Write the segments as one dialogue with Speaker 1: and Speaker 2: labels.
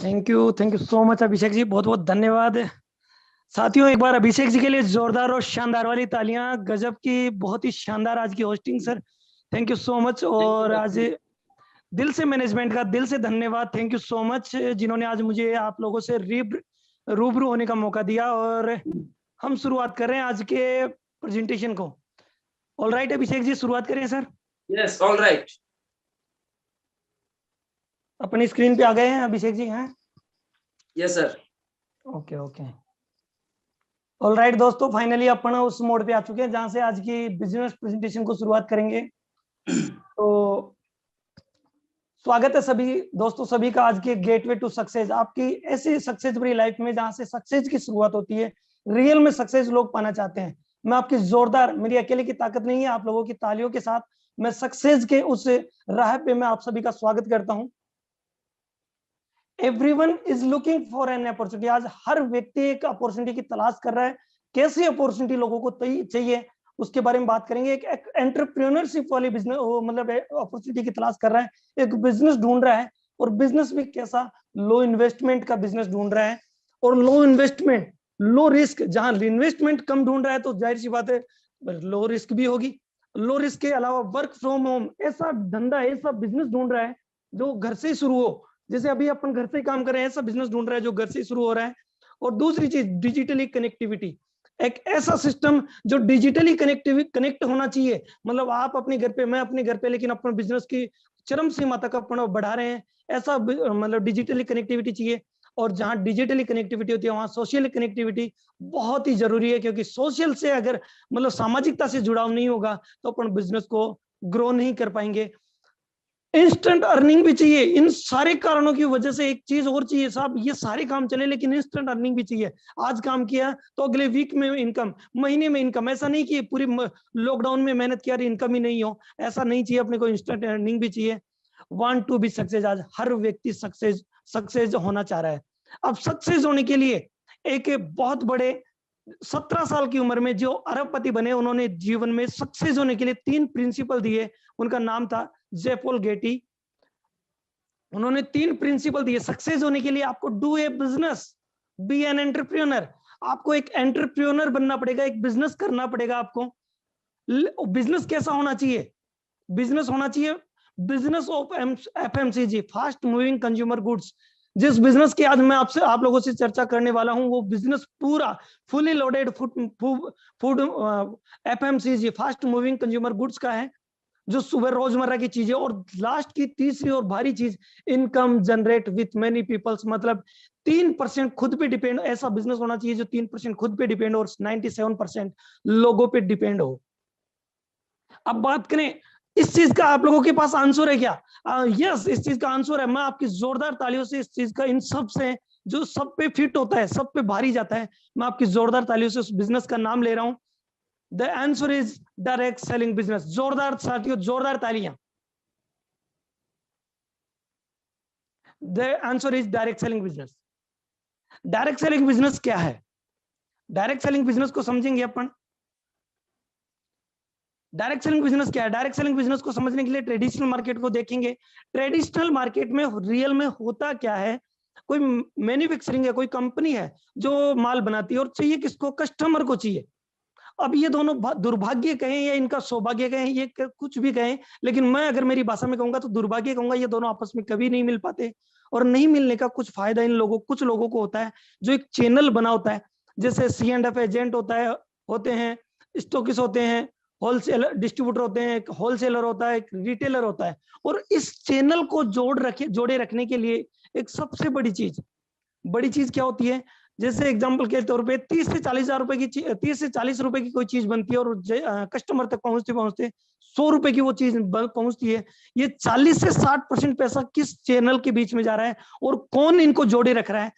Speaker 1: Thank you so much Abhishek ji, बहुत बहुत धन्यवाद। साथियों, एक बार अभिषेक जी के लिए जोरदार और शानदार वाली तालियां। गजब की, बहुत ही शानदार आज की hosting sir. Thank you so much. और आज दिल से मैनेजमेंट का दिल से धन्यवाद। थैंक यू सो मच जिन्होंने आज मुझे आप लोगों से रूबरू होने का मौका दिया। और हम शुरुआत कर रहे हैं आज के प्रेजेंटेशन को। ऑल राइट अभिषेक जी, शुरुआत करें सर।
Speaker 2: Yes, all right.
Speaker 1: अपनी स्क्रीन पे आ गए हैं अभिषेक जी? हैं?
Speaker 2: Yes sir.
Speaker 1: Okay okay. All right दोस्तों, फाइनली अपन उस मोड पे आ चुके हैं जहां से आज की बिजनेस प्रेजेंटेशन को शुरुआत करेंगे। तो स्वागत है सभी दोस्तों, सभी का आज के गेटवे टू सक्सेस, आपकी ऐसी सक्सेस भरी लाइफ में जहां से सक्सेस की शुरुआत होती है। रियल में सक्सेस लोग पाना चाहते हैं। मैं आपकी जोरदार, मेरी अकेले की ताकत नहीं है, आप लोगों की तालियों के साथ मैं सक्सेस के उस राह पे मैं आप सभी का स्वागत करता हूं। Everyone is looking for an opportunity. आज हर व्यक्ति एक अपॉर्चुनिटी की तलाश कर रहा है। कैसी अपॉर्चुनिटी लोगों को चाहिए, उसके बारे में बात करेंगे। एक एंटरप्रेन्योरशिप वाली बिजनेस, मतलब अपॉर्चुनिटी की तलाश कर रहा है, एक बिजनेस ढूंढ रहा है। और बिजनेस भी कैसा, लो इन्वेस्टमेंट का बिजनेस ढूंढ रहा है। और लो इन्वेस्टमेंट लो रिस्क, जहां इन्वेस्टमेंट कम ढूंढ रहा है तो जाहिर सी बात है लो रिस्क भी होगी। लो रिस्क के अलावा वर्क फ्रॉम होम, ऐसा धंधा, ऐसा बिजनेस ढूंढ रहा है जो घर से शुरू हो। जैसे अभी अपन घर से ही काम कर रहे हैं, ऐसा बिजनेस ढूंढ रहा है जो घर से शुरू हो रहा है। और दूसरी चीज डिजिटली कनेक्टिविटी, एक ऐसा सिस्टम जो डिजिटली कनेक्ट होना चाहिए। मतलब आप अपने घर पे, मैं अपने घर पे, लेकिन अपने बिजनेस की चरम सीमा तक अपन बढ़ा रहे हैं। ऐसा मतलब डिजिटली कनेक्टिविटी चाहिए। और जहां डिजिटली कनेक्टिविटी होती है वहां सोशल कनेक्टिविटी बहुत ही जरूरी है, क्योंकि सोशल से अगर मतलब सामाजिकता से जुड़ाव नहीं होगा तो अपन बिजनेस को ग्रो नहीं कर पाएंगे। इंस्टेंट अर्निंग भी चाहिए। इन सारे कारणों की वजह से एक चीज और चाहिए साहब, ये सारे काम चले लेकिन इंस्टेंट अर्निंग भी चाहिए। आज काम किया तो अगले वीक में इनकम, महीने में इनकम। ऐसा नहीं कि पूरी लॉकडाउन में मेहनत किया इनकम ही नहीं हो, ऐसा नहीं चाहिए। अपने को इंस्टेंट अर्निंग भी चाहिए। वांट टू बी सक्सेस, आज हर व्यक्ति सक्सेस होना चाह रहा है। अब सक्सेस होने के लिए एक बहुत बड़े 17 साल की उम्र में जो अरबपति बने, उन्होंने जीवन में सक्सेस होने के लिए 3 प्रिंसिपल दिए। उनका नाम था जे पॉल गेटी। उन्होंने 3 प्रिंसिपल दिए सक्सेस होने के लिए। आपको do a business, be an entrepreneur. आपको एक एंटरप्रेन्योर बनना पड़ेगा, एक बिजनेस करना पड़ेगा आपको। बिजनेस कैसा होना चाहिए? बिजनेस होना चाहिए business of FMCG, fast moving consumer goods. जिस बिजनेस की आज मैं आपसे आप लोगों से चर्चा करने वाला हूं, वो बिजनेस पूरा fully loaded food FMCG, fast moving consumer goods का है, जो सुबह रोजमर्रा की चीजें। और लास्ट की तीसरी और भारी चीज, income generate with many peoples, मतलब 3% खुद पे डिपेंड। ऐसा बिजनेस होना चाहिए जो 3% खुद पे डिपेंड और 97% लोगों पे डिपेंड हो। अब बात करें इस चीज का, आप लोगों के पास आंसर है क्या? यस, इस चीज का आंसर है। मैं आपकी जोरदार तालियों से इस चीज का, इन सब से जो सब पे फिट होता है, सब पे भारी जाता है, मैं आपकी जोरदार तालियों से उस बिजनेस का नाम ले रहा हूं। The answer is direct selling business. जोरदार साथियों, जोरदार तालियां। The answer is direct selling business. Direct selling business क्या है? डायरेक्ट सेलिंग बिजनेस को समझेंगे अपन। डायरेक्ट सेलिंग बिजनेस क्या है? डायरेक्ट सेलिंग बिजनेस को समझने के लिए ट्रेडिशनल मार्केट को देखेंगे। ट्रेडिशनल मार्केट में रियल में होता क्या है? कोई मैन्युफैक्चरिंग है, कोई कंपनी है जो माल बनाती है और चाहिए किसको? कस्टमर को चाहिए। अब ये दोनों दुर्भाग्य कहें या इनका सौभाग्य कहें, ये कुछ भी कहें, लेकिन मैं अगर मेरी भाषा में कहूंगा तो दुर्भाग्य कहूंगा। ये दोनों आपस में कभी नहीं मिल पाते। और नहीं मिलने का कुछ फायदा इन लोगों, कुछ लोगों को होता है जो एक चैनल बना होता है। जैसे C&F एजेंट होते हैं, स्टॉकिस्ट होते हैं, होलसेलर डिस्ट्रीब्यूटर होते हैं, एक होलसेलर होता है, एक रिटेलर होता है। और इस चैनल को जोड़े रखने के लिए एक सबसे बड़ी चीज क्या होती है? जैसे एग्जांपल के तौर पे 30 से 40 हजार रुपए की 30 से 40 रुपए की कोई चीज बनती है और कस्टमर तक पहुंचते पहुंचते 100 रुपए की वो चीज पहुंचती है। ये 40 से 60% पैसा किस चैनल के बीच में जा रहा है और कौन इनको जोड़े रख रहा है?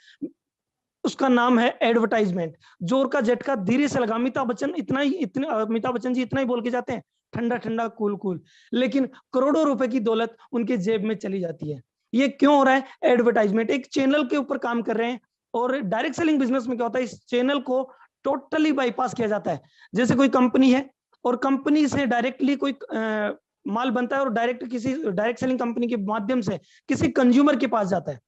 Speaker 1: उसका नाम है एडवर्टाइजमेंट। जोर का झटका धीरे से लगा। अमिताभ बच्चन जी इतना ही बोल के जाते हैं, ठंडा ठंडा कूल कूल, लेकिन करोड़ों रुपए की दौलत उनके जेब में चली जाती है। ये क्यों हो रहा है? एडवर्टाइजमेंट। एक चैनल के ऊपर काम कर रहे हैं। और डायरेक्ट सेलिंग बिजनेस में क्या होता है? इस चैनल को टोटली बाईपास किया जाता है। जैसे कोई कंपनी है और कंपनी से डायरेक्टली कोई माल बनता है और डायरेक्ट सेलिंग कंपनी के माध्यम से किसी कंज्यूमर के पास जाता है।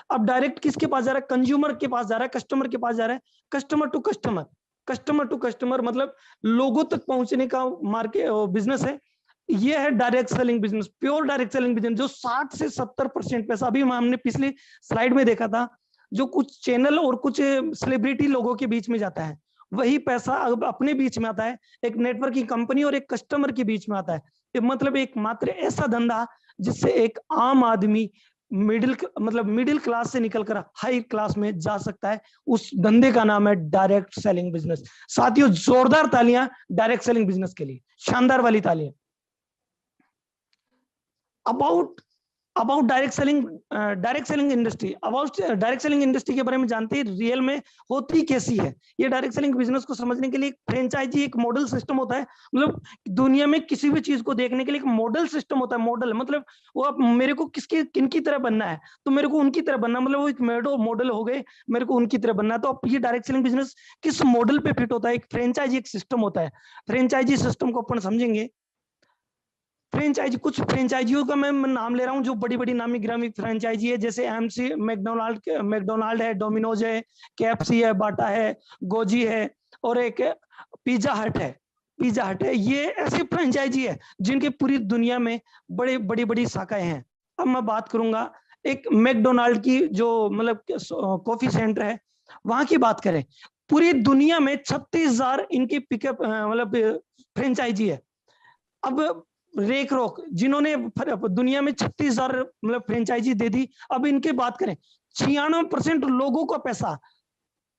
Speaker 1: अब डायरेक्ट किसके पास जा रहा है? कंज्यूमर के पास जा रहा है, कस्टमर के पास जा रहा है, customer to customer. Customer to customer मतलब लोगों तक पहुंचने का मार्केट बिजनेस है। ये है direct selling business, pure direct selling business, जो 60 से 70% पैसा, अभी हमने पिछली स्लाइड में देखा था, जो कुछ चैनल और कुछ सेलिब्रिटी लोगों के बीच में जाता है, वही पैसा अब अपने बीच में आता है, एक नेटवर्किंग कंपनी और एक कस्टमर के बीच में आता है। मतलब एक मात्र ऐसा धंधा जिससे एक आम आदमी मिडिल क्लास से निकलकर हाई क्लास में जा सकता है, उस धंधे का नाम है डायरेक्ट सेलिंग बिजनेस। साथियों, जोरदार तालियां डायरेक्ट सेलिंग बिजनेस के लिए, शानदार वाली तालियां। About direct selling industry, direct selling industry के बारे में जानते हैं रियल में होती कैसी है। ये डायरेक्ट सेलिंग बिजनेस को समझने के लिए फ्रेंचाइजी एक मॉडल सिस्टम होता है। मतलब दुनिया में किसी भी चीज को देखने के लिए एक मॉडल सिस्टम होता है। मॉडल मतलब वो अब मेरे को किन की तरह बनना है, तो मेरे को उनकी तरह बनना, मतलब वो एक मॉडल हो गए, मेरे को उनकी तरह बनना है। तो अब ये डायरेक्ट सेलिंग बिजनेस किस मॉडल पे फिट होता है? एक फ्रेंचाइजी एक सिस्टम होता है। फ्रेंचाइजी सिस्टम को अपन समझेंगे। फ्रेंचाइजी, कुछ फ्रेंचाइजियों का मैं नाम ले रहा हूं जो बड़ी बड़ी नामी गिरामी फ्रेंचाइजी है, जैसे एमसी मैकडोनाल्ड है, डोमिनोज है, केएफसी है, बाटा है, गोजी है, और एक पिज्जा हट है। पिज्जा हट है, ये ऐसी फ्रेंचाइजी है जिनकी पूरी दुनिया में बड़ी शाखाएं हैं। अब मैं बात करूंगा एक मैकडोनाल्ड की, जो मतलब कॉफी सेंटर है, वहां की बात करें, पूरी दुनिया में 36,000 इनकी पिकअप मतलब फ्रेंचाइजी है। अब रेक रॉक जिन्होंने दुनिया में 36,000 मतलब फ्रेंचाइजी दे दी। अब इनके बात करें, 96% लोगों का पैसा,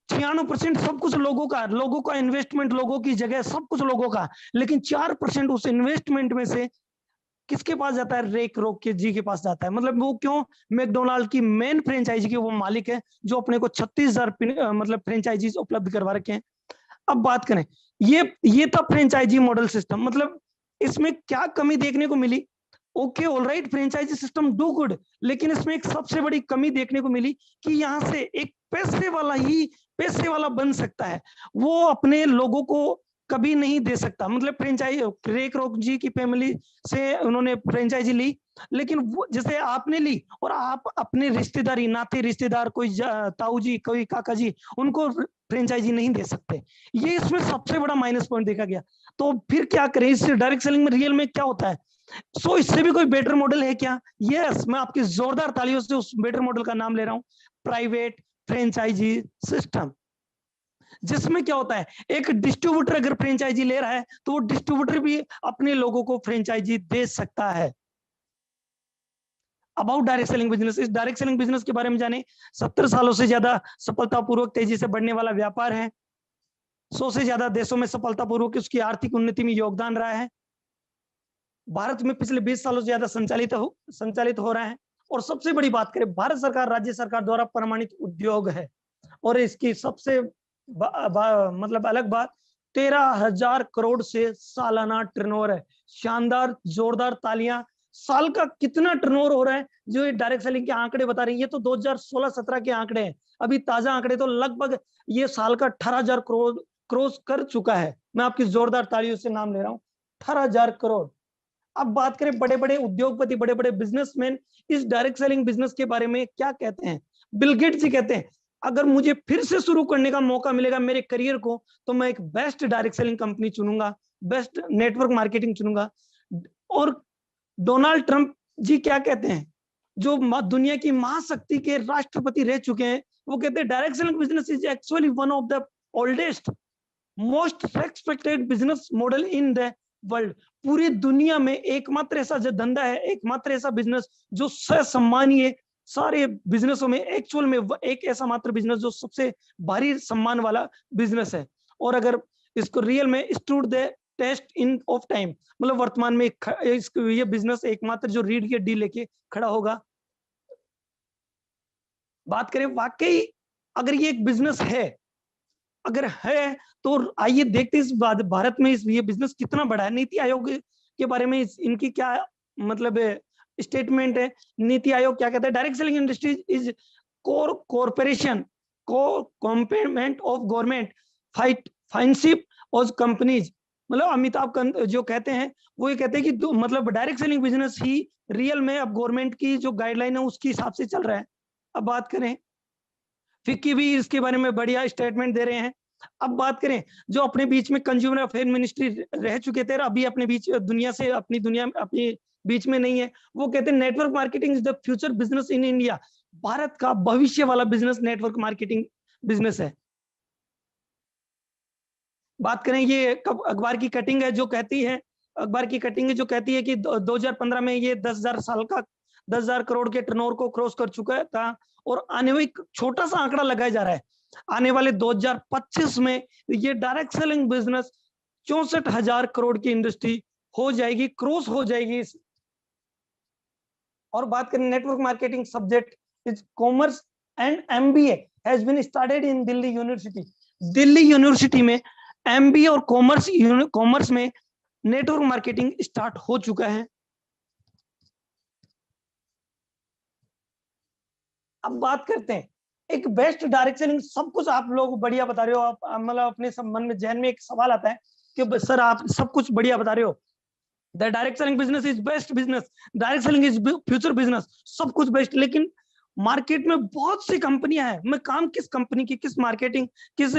Speaker 1: 96% सब कुछ लोगों का इन्वेस्टमेंट, लोगों की जगह, सब कुछ लोगों का, लेकिन 4% उस इन्वेस्टमेंट में से किसके पास जाता है? रेक रॉक के जी के पास जाता है। मतलब वो क्यों? मैकडोनाल्ड की मेन फ्रेंचाइजी के वो मालिक है, जो अपने को 36,000 मतलब फ्रेंचाइजीज उपलब्ध करवा रखे हैं। अब बात करें, ये था फ्रेंचाइजी मॉडल सिस्टम। मतलब इसमें क्या कमी देखने को मिली? Okay, alright, franchisee system do good, लेकिन इसमें एक सबसे बड़ी कमी देखने को मिली कि यहाँ से एक पैसे वाला बन सकता है, वो अपने लोगों को कभी नहीं दे सकता। मतलब फ्रेंचाइजी, रेक रॉक जी की फैमिली से उन्होंने फ्रेंचाइजी ली, लेकिन वो जैसे आपने ली और आप अपने रिश्तेदारी, नाते रिश्तेदार, कोई ताऊ जी, कोई काका जी, उनको फ्रेंचाइजी नहीं दे सकते। ये इसमें सबसे बड़ा माइनस पॉइंट देखा गया। तो फिर क्या करें? इस डायरेक्ट सेलिंग में रियल में क्या होता है? सो इससे भी कोई बेटर मॉडल है क्या? यस, मैं आपकी जोरदार तालियों से उस बेटर मॉडल का नाम ले रहा हूं, प्राइवेट फ्रेंचाइजी सिस्टम। जिसमें क्या होता है, एक डिस्ट्रीब्यूटर अगर फ्रेंचाइजी ले रहा है तो वो डिस्ट्रीब्यूटर भी अपने लोगों को फ्रेंचाइजी दे सकता है। अबाउट डायरेक्ट सेलिंग बिजनेस, इस डायरेक्ट सेलिंग बिजनेस के बारे में जाने, 70 सालों से ज्यादा सफलतापूर्वक तेजी से बढ़ने वाला व्यापार है। 100 से ज्यादा देशों में सफलतापूर्वक उसकी आर्थिक उन्नति में योगदान रहा है। भारत में पिछले 20 सालों से ज्यादा संचालित हो रहा है। और सबसे बड़ी बात करें, भारत सरकार, राज्य सरकार द्वारा प्रमाणित उद्योग है। और इसकी सबसे मतलब अलग बात, 13,000 करोड़ से सालाना टर्नओवर है। शानदार, जोरदार तालियां। साल का कितना टर्नओवर हो रहा है जो ये डायरेक्ट सेलिंग के आंकड़े बता रही है? ये तो 2016-17 के आंकड़े हैं, अभी ताजा आंकड़े तो लगभग ये साल का 18,000 करोड़ क्रॉस कर चुका है। मैं आपकी जोरदार तालियों से नाम ले रहा हूं, 18,000 करोड़। अब बात करें बड़े बड़े उद्योगपति, बड़े बड़े बिजनेसमैन इस डायरेक्ट सेलिंग बिजनेस के बारे में क्या कहते हैं। बिल गेट्स जी कहते हैं, अगर मुझे फिर से शुरू करने का मौका मिलेगा मेरे करियर को, तो मैं एक बेस्ट डायरेक्ट सेलिंग कंपनी चुनूंगा, बेस्ट नेटवर्क मार्केटिंग चुनूंगा। और डोनाल्ड ट्रंप जी क्या कहते हैं, जो दुनिया की महाशक्ति के राष्ट्रपति रह चुके हैं, वो कहते हैं direct selling business is actually one of the oldest most respected business model in the world. पूरी दुनिया में एकमात्र ऐसा जो धंधा है, एकमात्र ऐसा बिजनेस जो सम्मानीय, सारे बिजनेसों में एक्चुअल में एक ऐसा मात्र बिजनेस जो सबसे भारी सम्मान वाला बिजनेस है। और अगर इसको रियल में stood the test in of time, मतलब वर्तमान में ये बिजनेस एकमात्र जो रीढ़ की हड्डी लेके खड़ा होगा। बात करें वाकई अगर ये एक बिजनेस है, अगर है तो आइए देखते हैं इस भारत में ये बिजनेस कितना बड़ा है। नीति आयोग के बारे में इनकी क्या मतलब स्टेटमेंट है? नीति आयोग क्या कहता है? Direct selling industry is corporation complement of government फाइनशिप और कंपनीज। मतलब अमिताभ कांत जो कहते हैं वो ये कहते हैं कि मतलब डायरेक्ट सेलिंग बिजनेस ही रियल में अब गवर्नमेंट की जो गाइडलाइन है उसके हिसाब से चल रहा है। अब बात करें, फिक्की भी इसके बारे में बढ़िया स्टेटमेंट दे रहे हैं। अब बात करें जो अपने बीच में कंज्यूमर अफेयर मिनिस्ट्री रह चुके थे, अभी अपने बीच दुनिया से अपनी बीच में नहीं है, वो कहते हैं network marketing is the future business in India. Bharat का भविष्य वाला बिजनेस नेटवर्क मार्केटिंग बिजनेस है। बात करें, ये अखबार की कटिंग है जो कहती है, अखबार की कटिंग है जो कहती है कि 2015 में ये 10,000 करोड़ के टर्नओवर को क्रॉस कर चुका था, और आने वाले छोटा सा आंकड़ा लगाया जा रहा है, आने वाले 2025 में ये डायरेक्ट सेलिंग बिजनेस 64,000 करोड़ की इंडस्ट्री हो जाएगी, क्रॉस हो जाएगी। और बात करें network marketing subject is commerce and MBA has been started in Delhi university. Delhi university में एमबीए और कॉमर्स में नेटवर्क मार्केटिंग स्टार्ट हो चुका है। अब बात करते हैं एक बेस्ट डायरेक्ट सेलिंग। सब कुछ आप लोग बढ़िया बता रहे हो, आप मतलब अपने मन में जहन में एक सवाल आता है कि सर आप सब कुछ बढ़िया बता रहे हो, the direct selling business is best business, direct selling is future business, सब कुछ बेस्ट, लेकिन मार्केट में बहुत सी कंपनियां हैं, मैं काम किस कंपनी की, किस मार्केटिंग, किस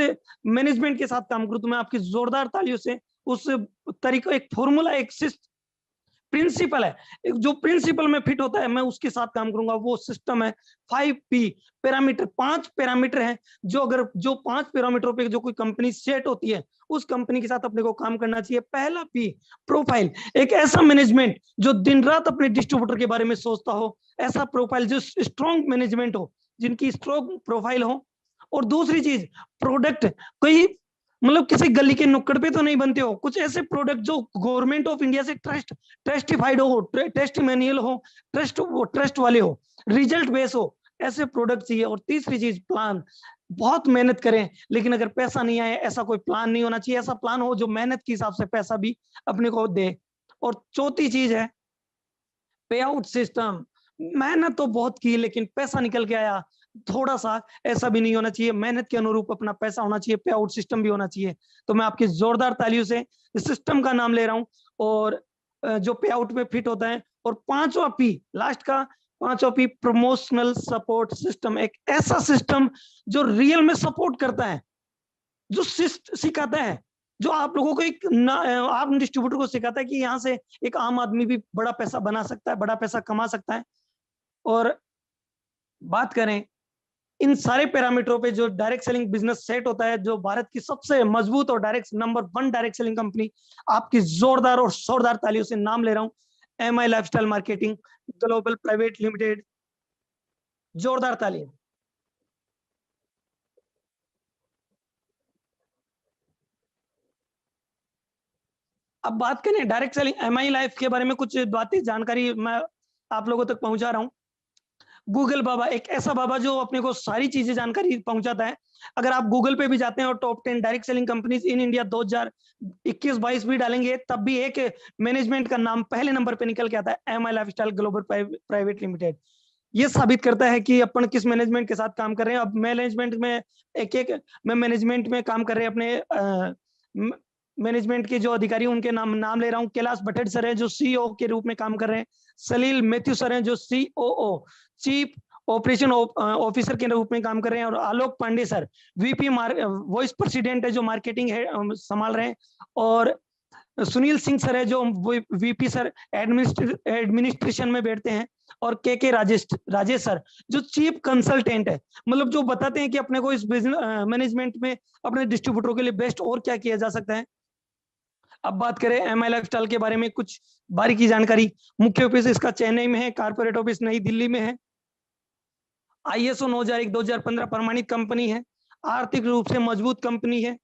Speaker 1: मैनेजमेंट के साथ काम करूं, तो मैं आपकी जोरदार तालियों से उस तरीका, एक फॉर्मूला, एक प्रिंसिपल है, जो प्रिंसिपल में फिट होता है मैं उसके साथ काम करूंगा। वो सिस्टम है 5P पैरामीटर, 5 पैरामीटर हैं जो 5 पैरामीटरों पे जो कोई कंपनी सेट होती है उस कंपनी के साथ अपने को काम करना चाहिए। पहला P प्रोफाइल, एक ऐसा मैनेजमेंट जो दिन रात अपने डिस्ट्रीब्यूटर के बारे में सोचता हो, ऐसा प्रोफाइल जो स्ट्रॉन्ग मैनेजमेंट हो, जिनकी स्ट्रॉन्ग प्रोफाइल हो। और दूसरी चीज प्रोडक्ट, कोई मतलब किसी गली के नुक्कड़ पे तो नहीं बनते हो, कुछ ऐसे प्रोडक्ट जो गवर्नमेंट ऑफ इंडिया से ट्रस्टिफाइड हो, टेस्टिमोनियल हो, ट्रस्ट वाले हो, रिजल्ट बेस हो, ऐसे प्रोडक्ट चाहिए। और तीसरी चीज प्लान, बहुत मेहनत करें लेकिन अगर पैसा नहीं आए, ऐसा कोई प्लान नहीं होना चाहिए, ऐसा प्लान हो जो मेहनत के हिसाब से पैसा भी अपने को दे। और चौथी चीज है पे आउट सिस्टम, मेहनत तो बहुत की लेकिन पैसा निकल के आया थोड़ा सा, ऐसा भी नहीं होना चाहिए, मेहनत के अनुरूप अपना पैसा होना चाहिए, पे आउट सिस्टम भी होना चाहिए। तो मैं आपकी जोरदार तालियों से इस सिस्टम का नाम ले रहा हूं, और जो पे आउट में फिट होता है। और पांचवा पी, लास्ट का पांचवा पी, प्रमोशनल सपोर्ट सिस्टम, एक ऐसा सिस्टम जो रियल में सपोर्ट करता है, जो सिखाता है, जो आप लोगों को आप डिस्ट्रीब्यूटर को सिखाता है कि यहाँ से एक आम आदमी भी बड़ा पैसा बना सकता है, बड़ा पैसा कमा सकता है। और बात करें इन सारे पैरामीटरों पे जो डायरेक्ट सेलिंग बिजनेस सेट होता है, जो भारत की सबसे मजबूत और नंबर 1 डायरेक्ट सेलिंग कंपनी, आपकी जोरदार और शोरदार तालियों से नाम ले रहा हूं, MI lifestyle marketing global private limited. जोरदार तालियां। अब बात करें डायरेक्ट सेलिंग MI लाइफ के बारे में, कुछ बातें जानकारी मैं आप लोगों तक पहुंचा रहा हूं। गूगल बाबा, एक ऐसा बाबा जो अपने को सारी चीजें जानकारी पहुंचाता है। अगर आप गूगल पे भी जाते हैं और top 10 direct selling companies in India 2021-22 भी डालेंगे, तब भी एक मैनेजमेंट का नाम पहले नंबर पे निकल के आता है, MI lifestyle global private limited. ये साबित करता है कि अपन किस मैनेजमेंट के साथ काम कर रहे हैं। अब मैनेजमेंट में मैनेजमेंट में काम कर रहे हैं, अपने मैनेजमेंट के जो अधिकारी उनके नाम ले रहा हूं। कैलाश भट्ट सर है जो CEO के रूप में काम कर रहे हैं, सलील मैथ्यू सर हैं जो COO चीफ ऑपरेशन ऑफिसर के रूप में काम कर रहे हैं, और Alok Pandey sir VP vice president है जो मार्केटिंग है संभाल रहे हैं, और सुनील सिंह सर है जो VP सर एडमिनिस्ट्रेशन में बैठते हैं, और के राजेश सर जो चीफ कंसल्टेंट है, मतलब जो बताते हैं कि अपने को इस बिजनेस मैनेजमेंट में अपने डिस्ट्रीब्यूटरों के लिए बेस्ट और क्या किया जा सकता है। अब बात करें MI लाइफस्टाइल के बारे में, कुछ बारीकी जानकारी। मुख्य ऑफिस इसका चेन्नई में है, कारपोरेट ऑफिस नई दिल्ली में है, ISO 9001-2015 प्रमाणित कंपनी है, आर्थिक रूप से मजबूत कंपनी है,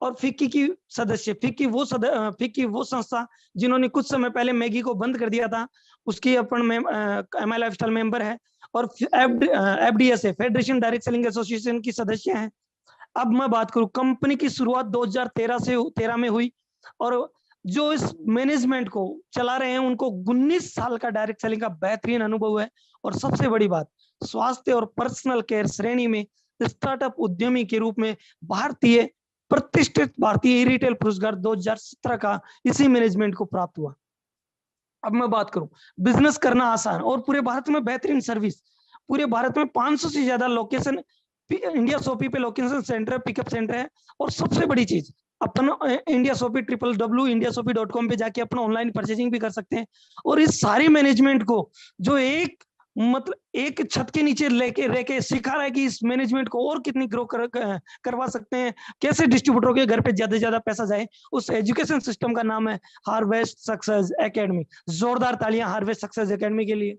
Speaker 1: और फिक्की की सदस्य, फिक्की वो संस्था जिन्होंने कुछ समय पहले मैगी को बंद कर दिया था, उसकी अपन MI लाइफस्टाइल मेंबर है, और FDSA federation direct selling association की सदस्य है। अब मैं बात करूं, कंपनी की शुरुआत 2013 में हुई, और जो इस मैनेजमेंट को चला रहे हैं उनको 19 साल का डायरेक्ट सेलिंग का बेहतरीन अनुभव है। और सबसे बड़ी बात, स्वास्थ्य और पर्सनल केयर श्रेणी में स्टार्टअप उद्यमी के रूप में प्रतिष्ठित भारतीय रिटेल पुरस्कार 2017 का इसी मैनेजमेंट को प्राप्त हुआ। अब मैं बात करूं, बिजनेस करना आसान और पूरे भारत में बेहतरीन सर्विस, पूरे भारत में 500 से ज्यादा लोकेशन इंडिया शॉपी पे लोकेशन सेंटर, पिकअप सेंटर है। और सबसे बड़ी चीज, अपन इंडिया शॉपी www.indiashopee.com पे जाके अपना ऑनलाइन परचेजिंग भी कर सकते हैं। और इस सारे मैनेजमेंट को जो एक मतलब एक छत के नीचे लेके रह के सिखा रहा है कि इस मैनेजमेंट को और कितनी ग्रो करवा सकते हैं, कैसे डिस्ट्रीब्यूटर के घर पे ज्यादा से ज्यादा पैसा जाए। उस एजुकेशन सिस्टम का नाम है हार्वेस्ट सक्सेस एकेडमी। जोरदार तालियां हार्वेस्ट सक्सेस एकेडमी के लिए।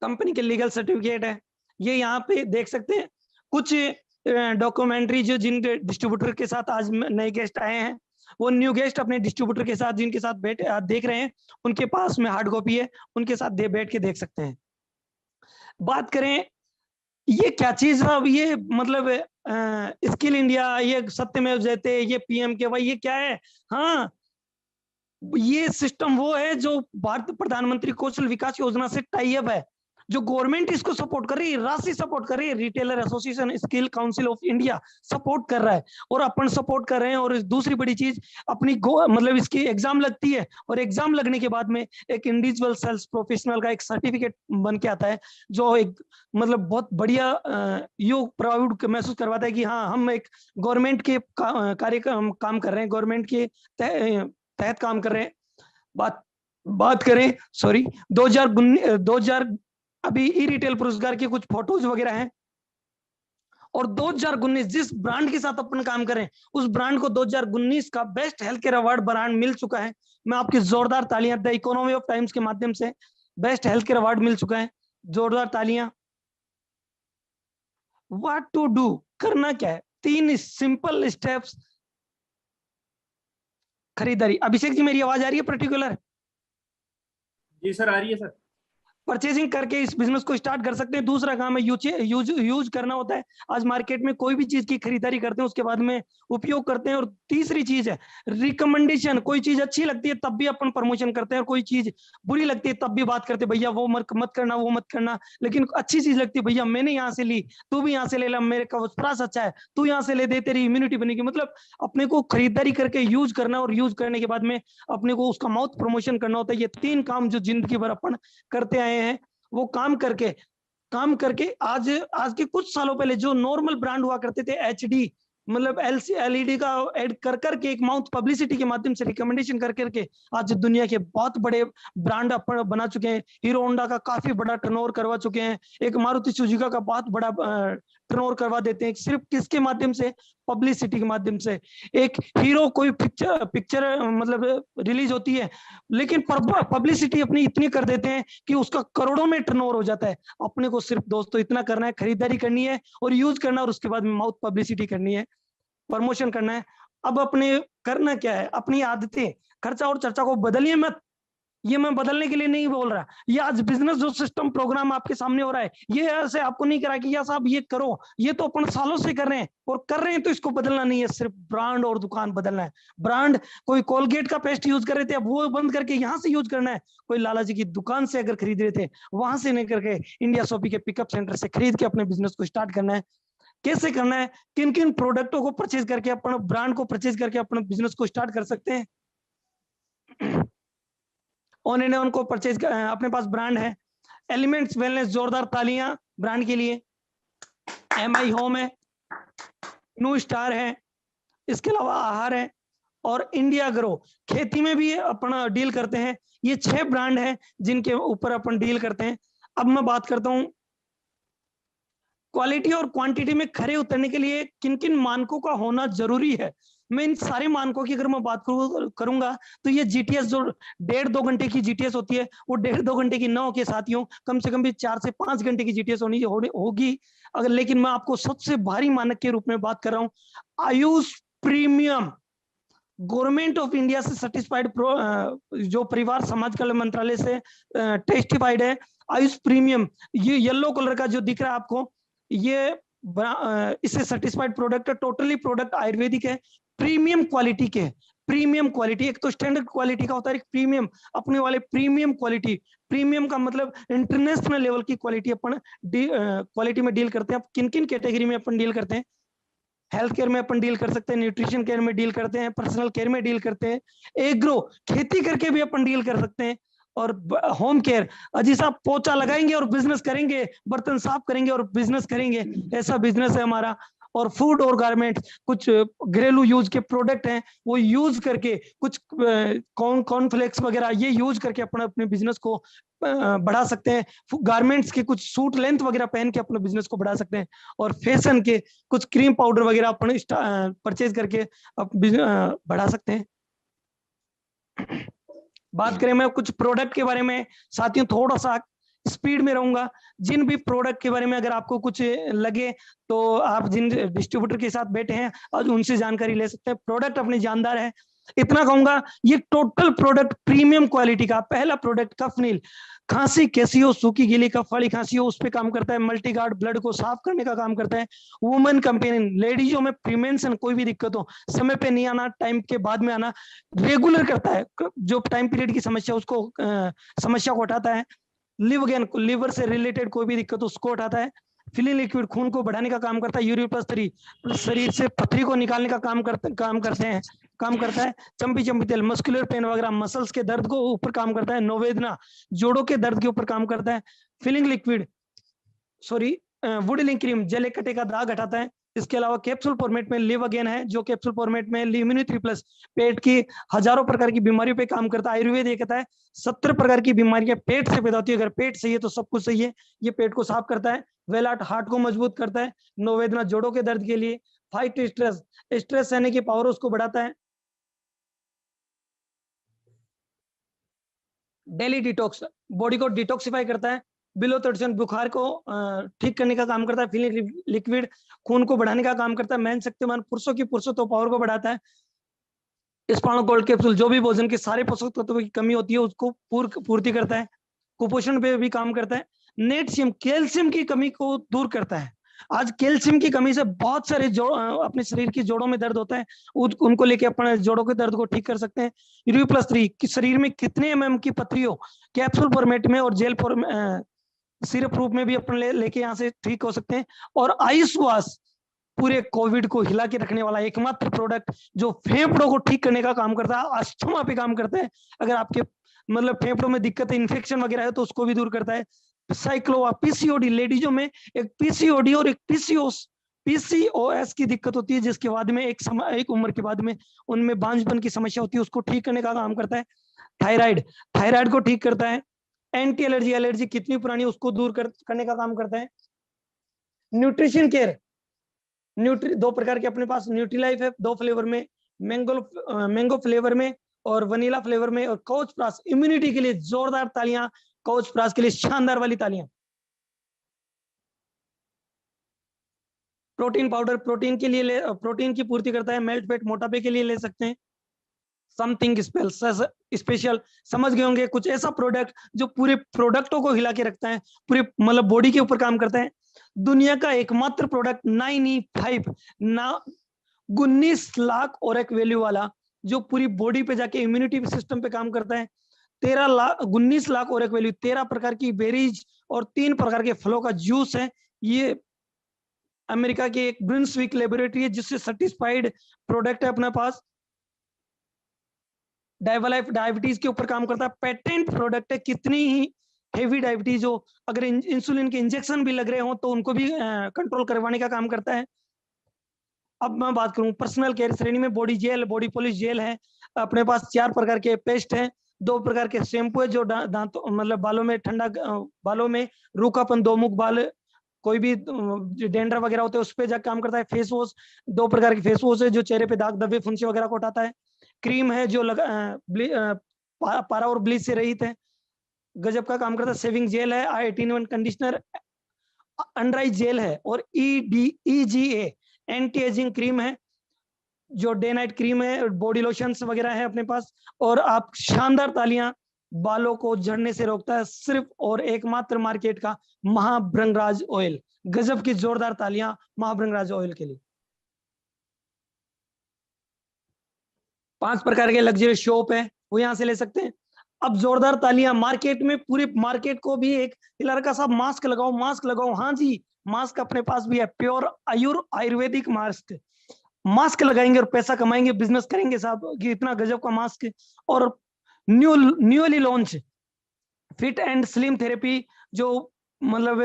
Speaker 1: कंपनी के लीगल सर्टिफिकेट है, ये यहाँ पे देख सकते हैं। कुछ डॉक्यूमेंट्री जो जिन डिस्ट्रीब्यूटर के साथ आज नए गेस्ट आए हैं, वो न्यू गेस्ट अपने डिस्ट्रीब्यूटर के साथ जिनके साथ बैठ देख रहे हैं, उनके पास में हार्ड कॉपी है, उनके साथ बैठ के देख सकते हैं। बात करें ये क्या चीज है, अब ये मतलब स्किल इंडिया, ये सत्यमेव जयते, ये PMKY, ये क्या है? हाँ, ये सिस्टम वो है जो भारत प्रधानमंत्री कौशल विकास योजना से टाई अप है, जो गवर्नमेंट इसको सपोर्ट कर रही है, राशि सपोर्ट कर रही है, retailer association skill council of India support कर रहा है, और अपन सपोर्ट कर रहे हैं। और दूसरी बड़ी चीज, अपनी मतलब इसकी एग्जाम लगती है, और एग्जाम लगने के बाद में एक इंडिविजुअल सेल्स प्रोफेशनल का एक सर्टिफिकेट बन के आता है, जो एक मतलब बहुत बढ़िया योग प्राउड महसूस करवाता है कि हाँ, हम एक गवर्नमेंट के कार्य काम कर रहे हैं, गवर्नमेंट के तहत काम कर रहे हैं। बात करें, सॉरी, 2019 अभी ई रिटेल पुरस्कार के कुछ फोटोज वगैरह हैं। और 2019 जिस ब्रांड के साथ अपन काम करें, उस ब्रांड को 2019 का best health care award brand मिल चुका है। मैं आपकी जोरदार तालियां, द इकोनॉमी ऑफ टाइम्स के माध्यम से बेस्ट हेल्थ केयर अवार्ड मिल चुका है, जोरदार तालियां। व्हाट टू डू, करना क्या है? 3 सिंपल स्टेप्स। खरीदारी। अभिषेक जी, मेरी आवाज आ रही है पर्टिकुलर?
Speaker 3: जी सर, आ रही है सर।
Speaker 1: परचेजिंग करके इस बिजनेस को स्टार्ट कर सकते हैं। दूसरा काम है यूज करना होता है। आज मार्केट में कोई भी चीज की खरीदारी करते हैं, उसके बाद में उपयोग करते हैं। और तीसरी चीज है रिकमेंडेशन। कोई चीज अच्छी लगती है तब भी अपन प्रमोशन करते हैं, और कोई चीज बुरी लगती है तब भी बात करते हैं, भैया वो मत करना, वो मत करना। लेकिन अच्छी चीज लगती है, भैया मैंने यहाँ से ली, तू भी यहाँ से ले ला, मेरे का प्राइस अच्छा है, तू यहाँ से ले दे, तेरी इम्यूनिटी बनेगी। मतलब अपने को खरीदारी करके यूज करना, और यूज करने के बाद में अपने को उसका माउथ प्रमोशन करना होता है। ये 3 काम जो जिंदगी भर अपन करते आए हैं, वो काम करके आज के कुछ सालों पहले जो नॉर्मल ब्रांड हुआ करते थे, HD मतलब LED का ऐड कर करके, एक माउथ पब्लिसिटी के माध्यम से रिकमेंडेशन कर करके आज दुनिया के बहुत बड़े ब्रांड अपन बना चुके हैं। हीरो होंडा का काफी बड़ा टर्नओवर करवा चुके हैं, एक मारुति सुजुकी का बहुत बड़ा टर्नओवर करवा देते हैं, सिर्फ किसके माध्यम से? पब्लिसिटी के माध्यम से। एक हीरो कोई पिक्चर मतलब रिलीज होती है, लेकिन पब्लिसिटी अपनी इतनी कर देते हैं कि उसका करोड़ों में टर्नओवर हो जाता है। अपने को सिर्फ दोस्तों इतना करना है, खरीदारी करनी है और यूज करना, और उसके बाद में माउथ पब्लिसिटी करनी है, प्रमोशन करना है। अब अपने करना क्या है? अपनी आदतें, खर्चा और चर्चा को बदलिए मत। ये मैं बदलने के लिए नहीं बोल रहा, ये आज बिजनेस जो सिस्टम प्रोग्राम आपके सामने हो रहा है, ये ऐसे आपको नहीं करा कि या साहब ये करो, ये तो अपन सालों से कर रहे हैं और कर रहे हैं, तो इसको बदलना नहीं है, सिर्फ ब्रांड और दुकान बदलना है। ब्रांड, कोई कोलगेट का पेस्ट यूज कर रहे थे, अब वो बंद करके यहाँ से यूज करना है। कोई लाला जी की दुकान से अगर खरीद रहे थे, वहां से नहीं करके इंडिया शॉपी के पिकअप सेंटर से खरीद के अपने बिजनेस को स्टार्ट करना है। कैसे करना है? किन किन प्रोडक्टों को परचेज करके, अपने ब्रांड को परचेज करके अपने बिजनेस को स्टार्ट कर सकते हैं। ऑन एंड ऑन को परचेज, अपने पास ब्रांड है एलिमेंट्स वेलनेस, जोरदार तालियां ब्रांड के लिए। MI होम है, न्यू स्टार है, इसके अलावा आहार है, और इंडिया ग्रो खेती में भी अपना डील करते हैं। ये 6 ब्रांड हैं जिनके ऊपर अपन डील करते हैं। अब मैं बात करता हूं क्वालिटी और क्वांटिटी में खरे उतरने के लिए किन किन मानकों का होना जरूरी है। मैं इन सारे मानकों की अगर मैं बात करूंगा तो ये GTS जो 1.5-2 घंटे की GTS होती है, वो 1.5-2 घंटे की न हो के साथियों, कम से कम भी 4 से 5 घंटे की GTS होगी अगर। लेकिन मैं आपको सबसे भारी मानक के रूप में बात कर रहा हूँ, Ayush premium. Government of India से सर्टिफाइड, जो परिवार समाज कल्याण मंत्रालय से टेस्टिफाइड है, आयुष प्रीमियम। ये येलो कलर का जो दिख रहा है आपको, ये इससे सर्टिफाइड प्रोडक्ट है। टोटली प्रोडक्ट आयुर्वेदिक है, प्रीमियम क्वालिटी के। प्रीमियम क्वालिटी, एक तो स्टैंडर्ड क्वालिटी का होता है, एक प्रीमियम, अपने वाले प्रीमियम क्वालिटी। प्रीमियम का मतलब इंटरनेशनल लेवल की क्वालिटी अपन क्वालिटी में डील करते हैं। किन किन कैटेगरी में अपन डील करते हैं? हेल्थ केयर में अपन डील कर सकते हैं, न्यूट्रिशन केयर में डील करते हैं, पर्सनल केयर में डील करते हैं, एग्रो खेती करके भी अपन डील कर सकते हैं, और होम केयर अजी साहब पोछा लगाएंगे और बिजनेस करेंगे, बर्तन साफ करेंगे और बिजनेस करेंगे, ऐसा बिजनेस है हमारा। और फूड और गारमेंट, कुछ घरेलू यूज के प्रोडक्ट हैं वो यूज करके, कुछ कॉर्नफ्लेक्स वगैरह ये यूज करके अपने अपने बिजनेस को बढ़ा सकते हैं। गारमेंट्स के कुछ सूट लेंथ वगैरह पहन के अपने बिजनेस को बढ़ा सकते हैं। और फैशन के कुछ क्रीम पाउडर वगैरह अपन परचेज करके बढ़ा सकते हैं। बात करें मैं कुछ प्रोडक्ट के बारे में, साथियों थोड़ा सा स्पीड में रहूंगा। जिन भी प्रोडक्ट के बारे में अगर आपको कुछ लगे तो आप जिन डिस्ट्रीब्यूटर के साथ बैठे हैं आज उनसे जानकारी ले सकते हैं। प्रोडक्ट अपने जानदार है, इतना कहूंगा ये टोटल प्रोडक्ट प्रीमियम क्वालिटी का। पहला प्रोडक्ट कफनील, खांसी कैसी हो, सूखी गीली कफ वाली खांसी हो उस पर काम करता है। मल्टीगार्ड ब्लड को साफ करने का काम करता है। वुमेन कंपेनियन, लेडीजों में प्रीमेंशन कोई भी दिक्कत हो, समय पे नहीं आना, टाइम के बाद में आना, रेगुलर करता है, जो टाइम पीरियड की समस्या उसको समस्या को हटाता है। लिव अगेन, लिवर से रिलेटेड कोई भी दिक्कत उसको हटाता है। फिलिंग लिक्विड, खून को बढ़ाने का काम करता है। यूरिक+3 शरीर से पथरी को निकालने का काम करता है। चंपी तेल मस्कुलर पेन वगैरह, मसल्स के दर्द को ऊपर काम करता है। नोवेदना जोड़ों के दर्द के ऊपर काम करता है। फिलिंग लिक्विड वुडलिंग क्रीम जले कटे का दाग हटाता है। इसके अलावा कैप्सूल फॉर्मेट में लिव अगेन है, जो कैप्सूल फॉर्मेट में इम्यूनिटी+, पेट की हजारों प्रकार की बीमारियों पे काम करता है। आयुर्वेद ये कहता है 70 प्रकार की बीमारियां पेट से पैदा होती है, अगर पेट सही है तो सब कुछ सही है। ये पेट को साफ करता है। वेलाट हार्ट को मजबूत करता है। नोवेदना जोड़ों के दर्द के लिए। फाइट स्ट्रेस, स्ट्रेस सहने की पावर उसको बढ़ाता है। डेली डिटॉक्स, बॉडी को डिटॉक्सिफाई करता है। बिलो 30 बुखार को ठीक करने का काम करता है। फिलिंग लिक्विड खून को बढ़ाने का काम करता है। मैन शक्तिमान पुरुषों की पुरुषत्व पावर को बढ़ाता है। स्पाइनो गोल्ड कैप्सूल जो भी भोजन के सारे पोषक तत्वों की कमी होती है उसको पूर्ति करता है। कुपोषण पे भी काम करता है। नेटशियम कैल्शियम की कमी को दूर करता है। आज कैल्शियम की कमी से बहुत सारे अपने शरीर की जोड़ों में दर्द होता है, उनको लेके अपने जोड़ों के दर्द को ठीक कर सकते हैं। यूरिक+3 कि शरीर में कितने mm की पथरी हो, कैप्सूल फॉर्मेट में और जेल सिरप रूप में भी अपन लेके यहाँ से ठीक हो सकते हैं। और आयुष्वास पूरे कोविड को हिला के रखने वाला एकमात्र प्रोडक्ट जो फेफड़ों को ठीक करने का काम करता है, अस्थमा पे काम करता है। अगर आपके मतलब फेफड़ों में दिक्कत है, इन्फेक्शन वगैरह है तो उसको भी दूर करता है। साइक्लोवा, पीसीओडी, लेडीजों में एक पीसीओडी और एक पीसीओएस की दिक्कत होती है, जिसके बाद में एक उम्र के बाद में उनमें बांझपन की समस्या होती है, उसको ठीक करने का काम करता है। थायराइड को ठीक करता है। एंटी एलर्जी कितनी पुरानी उसको दूर करने का काम करता है। न्यूट्रिशन केयर, दो प्रकार के अपने पास न्यूट्रीलाइफ है, 2 फ्लेवर में, मैंगो फ्लेवर में और वनीला फ्लेवर में। और कवच प्रास, इम्यूनिटी के लिए जोरदार तालियां, कवच प्रास के लिए शानदार वाली तालियां। प्रोटीन पाउडर प्रोटीन के लिए प्रोटीन की पूर्ति करता है। मेल्ट फैट मोटापे के लिए ले सकते हैं। समथिंग स्पेशल समझ गए होंगे, कुछ ऐसा प्रोडक्ट जो पूरे प्रोडक्टों को हिला के रखता है, पूरे मतलब बॉडी के ऊपर काम करता है। दुनिया का एकमात्र प्रोडक्ट 19 लाख ओरेक वैल्यू वाला, जो पूरी बॉडी पे जाके इम्यूनिटी सिस्टम पे काम करता है। 19 लाख ओरेक वैल्यू, 13 प्रकार की बेरीज और 3 प्रकार के फलों का जूस है। ये अमेरिका की एक ब्रुंसविक लेबोरेटरी है जिससे सर्टिफाइड प्रोडक्ट है अपने पास। डायवालाइफ डायबिटीज के ऊपर काम करता है, पेटेंट प्रोडक्ट है। कितनी ही हेवी डायबिटीज हो, अगर इंसुलिन के इंजेक्शन भी लग रहे हो तो उनको भी कंट्रोल करवाने का काम करता है। अब मैं बात करूं पर्सनल केयर श्रेणी में, body gel, body polish gel है अपने पास। 4 प्रकार के पेस्ट हैं, 2 प्रकार के शैम्पू है जो दांतों मतलब बालों में ठंडा, बालों में रूखापन, 2 मुख बाल, कोई भी डेंड्रफ वगैरह होते हैं उस पर जाकर काम करता है। फेस वॉश, 2 प्रकार के फेस वॉश है जो चेहरे पे दाग धब्बे फुंसी वगैरह को हटाता है। क्रीम है जो पारा और ब्लीच से रहित है, गजब का काम करता है। सेविंग जेल है, i18 कंडीशनर, अंडर आई जेल है और EGA एंटी एजिंग क्रीम है जो डे नाइट क्रीम है। बॉडी लोशंस वगैरह है अपने पास। और आप शानदार तालियां, बालों को झड़ने से रोकता है सिर्फ और एकमात्र मार्केट का महाभृंगराज ऑयल। गजब की जोरदार तालियां महाभृंगराज ऑयल के लिए। 5 प्रकार के लग्जरी शॉप है वो यहाँ से ले सकते हैं। अब जोरदार तालियां मार्केट में, पूरे मार्केट को भी एक लड़का साहब मास्क लगाओ, मास्क लगाओ। हाँ जी, मास्क अपने पास भी है, प्योर आयुर्वेदिक मास्क। मास्क लगाएंगे और पैसा कमाएंगे, बिजनेस करेंगे साहब कि इतना गजब का मास्क। और newly launch fit and slim therapy, जो मतलब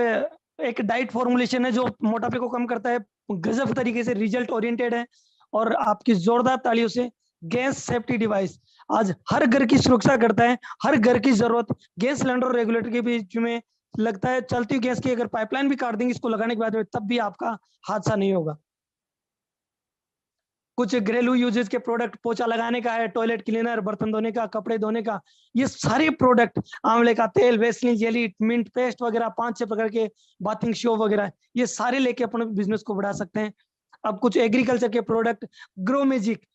Speaker 1: एक डाइट फॉर्मुलेशन है जो मोटापे को कम करता है, गजब तरीके से रिजल्ट ओरिएंटेड है। और आपकी जोरदार तालियों से गैस सेफ्टी डिवाइस आज हर घर की सुरक्षा करता है। हर घर की जरूरत गैस सिलेंडर और रेगुलेटर के बीच में लगता है, चलती हुई गैस की अगर पाइपलाइन भी काट देंगे इसको लगाने के बाद में, तब भी आपका हादसा नहीं होगा। कुछ घरेलू यूजेस के प्रोडक्ट, पोछा लगाने का है, टॉयलेट क्लीनर, बर्तन धोने का, कपड़े धोने का, ये सारे प्रोडक्ट, आंवले का तेल, वेस्लिन जेली, मिंट पेस्ट वगैरह, 5-6 प्रकार के बाथिंग शो वगैरह, ये सारे लेके अपने बिजनेस को बढ़ा सकते हैं। अब कुछ एग्रीकल्चर के प्रोडक्ट, ग्रो मैजिक,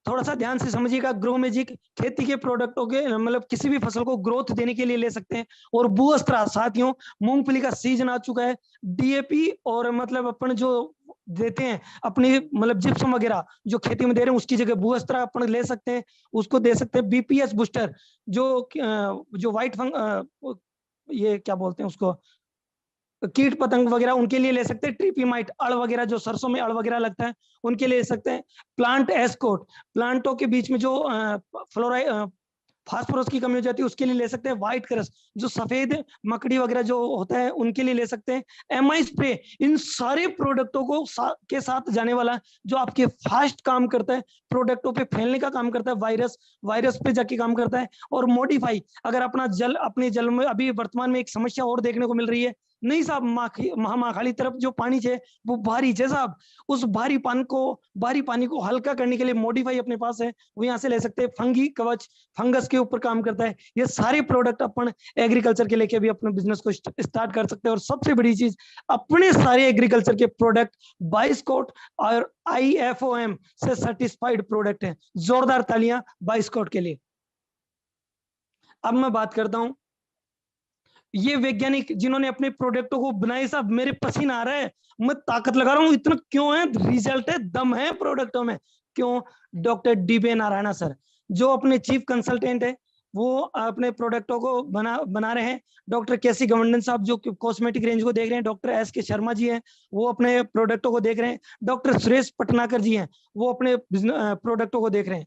Speaker 1: थोड़ा सा ध्यान से समझिएगा। ग्रो मैजिक खेती के प्रोडक्टों के मतलब किसी भी फसल को ग्रोथ देने के लिए ले सकते हैं। और भूअस्त्र साथियों, मूंगफली का सीजन आ चुका है, डीएपी और मतलब अपन जो देते हैं अपनी मतलब जिप्सम वगैरह जो खेती में दे रहे हैं उसकी जगह भूअस्त्र अपन ले सकते हैं, उसको दे सकते हैं। बीपीएस बूस्टर जो व्हाइट ये क्या बोलते हैं उसको, कीट पतंग वगैरह, उनके लिए ले सकते हैं। ट्रिपीमाइट, अड़ वगैरह जो सरसों में अड़ वगैरह लगता है उनके लिए ले सकते हैं। प्लांट एस्कोट, प्लांटों के बीच में जो फ्लोराइड फास्फोरस की कमी हो जाती है उसके लिए ले सकते हैं। व्हाइट क्रस, जो सफेद मकड़ी वगैरह जो होता है उनके लिए ले सकते हैं। एमआई स्प्रे, इन सारे प्रोडक्टों को के साथ जाने वाला जो आपके फास्ट काम करता है, प्रोडक्टों पे फैलने का काम करता है, वायरस पे जाके काम करता है। और मॉडिफाई, अगर अपने जल में अभी वर्तमान में एक समस्या और देखने को मिल रही है, नहीं साहब, महामाखाली तरफ जो पानी है वो भारी है साहब, उस भारी पानी को हल्का करने के लिए मॉडिफाई अपने पास है, वो यहाँ से ले सकते हैं। फंगी कवच, फंगस के ऊपर काम करता है। ये सारे प्रोडक्ट अपन एग्रीकल्चर के लेके भी अपने बिजनेस को स्टार्ट कर सकते हैं। और सबसे बड़ी चीज, अपने सारे एग्रीकल्चर के प्रोडक्ट बाइस्कोट और IFOM से सर्टिफाइड प्रोडक्ट है। जोरदार तालियां बाइस्कोट के लिए। अब मैं बात करता हूं, ये वैज्ञानिक जिन्होंने अपने प्रोडक्टों को बनाए साहब, मेरे पसीना आ रहा है, मैं ताकत लगा रहा हूं, इतना क्यों है? रिजल्ट है, दम है प्रोडक्टों में। क्यों? डॉक्टर DB नारायणा सर, जो अपने चीफ कंसल्टेंट है, वो अपने प्रोडक्टों को बना रहे हैं। डॉक्टर KC गवर्नन साहब जो कॉस्मेटिक रेंज को देख रहे हैं। डॉक्टर SK शर्मा जी हैं, वो अपने प्रोडक्टों को देख रहे हैं। डॉक्टर सुरेश पटनाकर जी हैं, वो अपने प्रोडक्टों को देख रहे हैं।